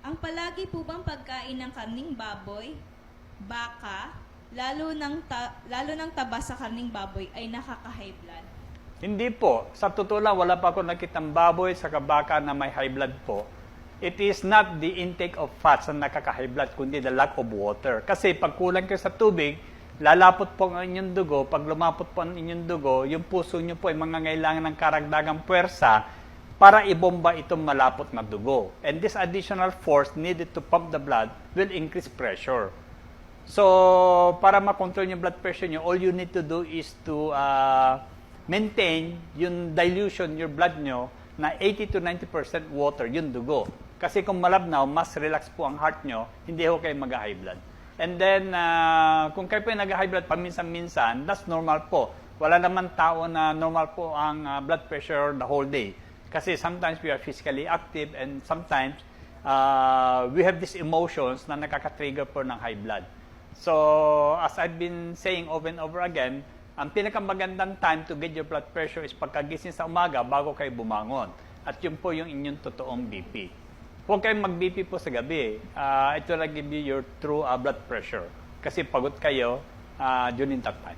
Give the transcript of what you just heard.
Ang palagi po bang pagkain ng karning baboy, baka, lalo ng taba sa karning baboy ay nakaka-high blood? Hindi po. Sa totoo lang, wala pa ako nakitang baboy sa baka na may high blood po. It is not the intake of fats na nakaka-high blood, kundi the lack of water. Kasi pag kulang kayo sa tubig, lalapot po ang inyong dugo. Pag lumapot po ang inyong dugo, yung puso nyo po ay mangangailangan ng karagdagang puwersa para ibomba itong malapot na dugo. And this additional force needed to pump the blood will increase pressure. So, para makontrol yung blood pressure nyo, all you need to do is to maintain yung dilution, your blood nyo, na 80 to 90% water, yung dugo. Kasi kung malabnaw, mas relax po ang heart nyo, hindi ho kayo mag-high blood. And then, kung kayo po yung nag-high blood paminsan-minsan, that's normal po. Wala naman tao na normal po ang blood pressure the whole day. Kasi sometimes we are physically active and sometimes we have these emotions na nakaka-trigger po ng high blood. So, as I've been saying over and over again, ang pinakamagandang time to get your blood pressure is pagkagising sa umaga bago kayo bumangon. At yun po yung inyong totoong BP. Huwag kayong mag-BP po sa gabi. It will give you your true blood pressure. Kasi pagod kayo during that time.